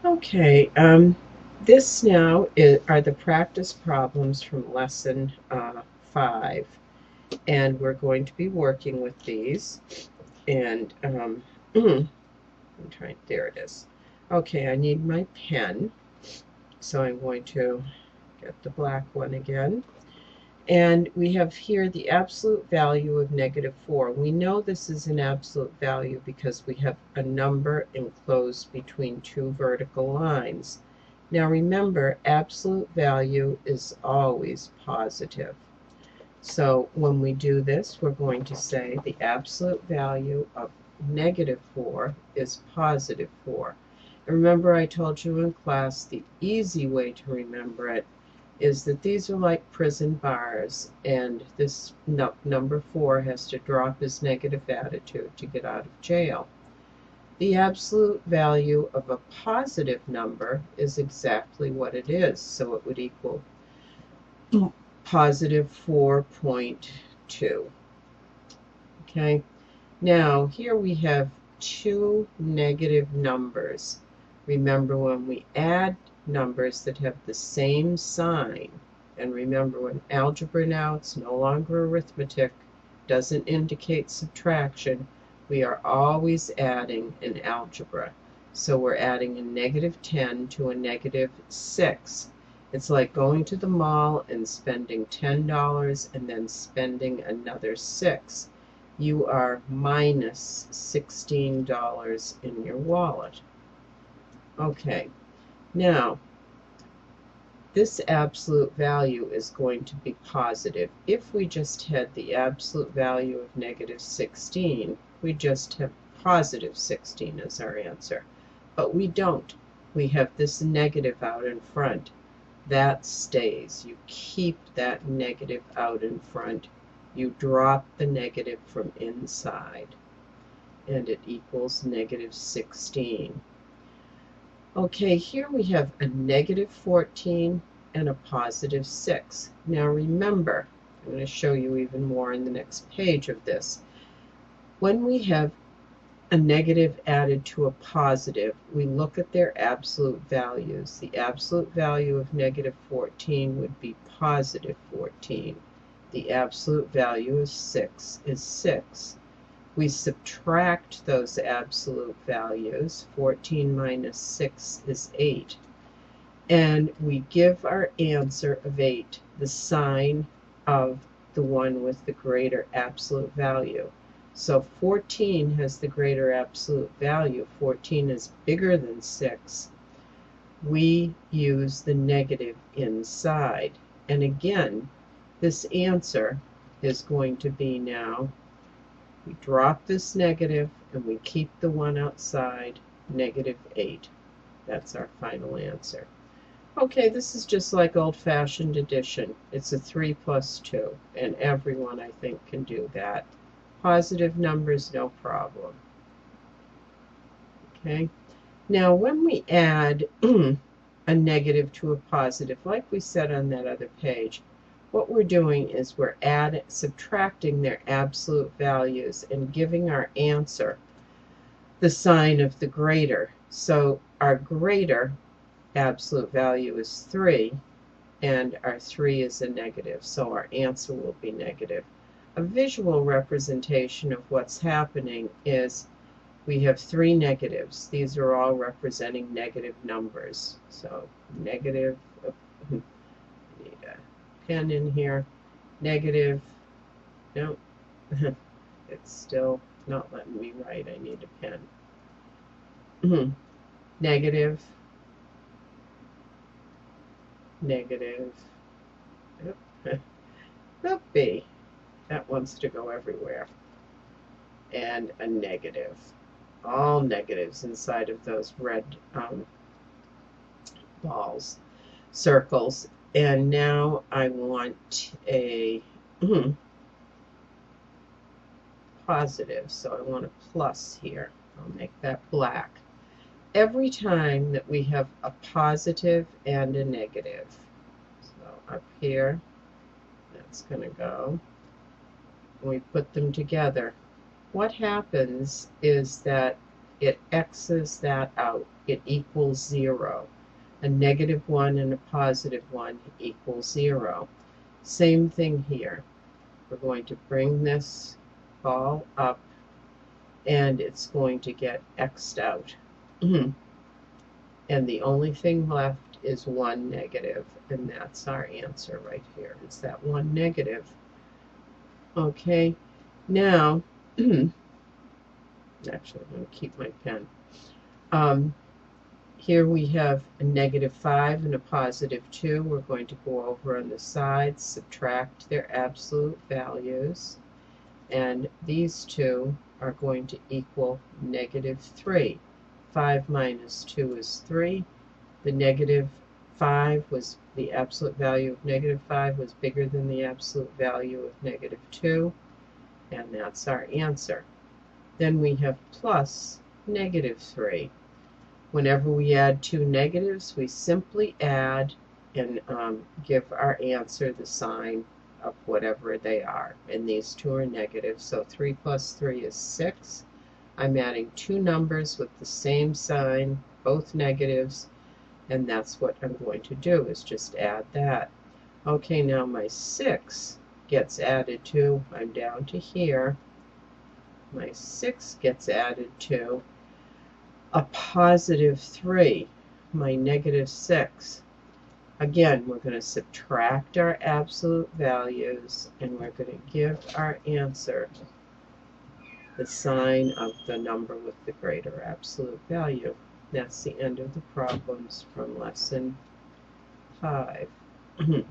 Okay, this now are the practice problems from lesson 5, and we're going to be working with these. And I'm trying, there it is. Okay, I need my pen, so I'm going to get the black one again. And we have here the absolute value of -4. We know this is an absolute value because we have a number enclosed between two vertical lines. Now remember, absolute value is always positive. So when we do this, we're going to say the absolute value of -4 is +4. And remember, I told you in class the easy way to remember it is that these are like prison bars, and this number 4 has to drop his negative attitude to get out of jail. The absolute value of a positive number is exactly what it is, so it would equal positive 4.2. Okay, now here we have two negative numbers. Remember, when we add numbers that have the same sign, and remember, in algebra now it's no longer arithmetic, doesn't indicate subtraction, we are always adding in algebra. So we're adding a -10 to a -6. It's like going to the mall and spending $10 and then spending another 6. You are minus $16 in your wallet. Okay, now this absolute value is going to be positive. If we just had the absolute value of -16, we just have positive 16 as our answer. But we don't. We have this negative out in front. That stays. You keep that negative out in front. You drop the negative from inside, and it equals -16. Okay, here we have a -14 and a +6. Now remember, I'm going to show you even more in the next page of this. When we have a negative added to a positive, we look at their absolute values. The absolute value of -14 would be +14. The absolute value of 6 is 6. We subtract those absolute values. 14 minus 6 is 8. And we give our answer of 8 the sign of the one with the greater absolute value. So 14 has the greater absolute value. 14 is bigger than 6. We use the negative inside. And again, this answer is going to be now, we drop this negative and we keep the one outside, -8. That's our final answer. Okay, this is just like old-fashioned addition. It's a 3 plus 2, and everyone, I think, can do that. Positive numbers, no problem. Okay, now when we add a negative to a positive, like we said on that other page, what we're doing is we're subtracting their absolute values and giving our answer the sign of the greater. So our greater absolute value is 3, and our 3 is a negative, so our answer will be negative. A visual representation of what's happening is we have 3 negatives. These are all representing negative numbers. So negative, need a pen in here, negative, no, it's still not letting me write, I need a pen. Negative, negative, B, that wants to go everywhere, and a negative. All negatives inside of those red balls, circles. And now I want a positive, so I want a plus here. I'll make that black. Every time that we have a positive and a negative, so up here, that's going to go, and we put them together. What happens is that it X's that out. It equals 0. A -1 and a +1 equals 0. Same thing here. We're going to bring this all up, and it's going to get X'd out. And the only thing left is 1 negative, and that's our answer right here. It's that 1 negative. Okay, now, actually, I'm going to keep my pen. Here we have a -5 and a +2. We're going to go over on the sides, subtract their absolute values, and these two are going to equal -3. 5 minus 2 is 3. The -5 was the absolute value of -5 was bigger than the absolute value of -2, and that's our answer. Then we have plus -3. Whenever we add two negatives, we simply add and give our answer the sign of whatever they are. And these two are negative, so 3 plus 3 is 6. I'm adding two numbers with the same sign, both negatives, and that's what I'm going to do, is just add that. Okay, now my 6 gets added to, I'm down to here, my 6 gets added to a +3, my -6. Again, we're going to subtract our absolute values, and we're going to give our answer the sign of the number with the greater absolute value. That's the end of the problems from lesson 5. Okay.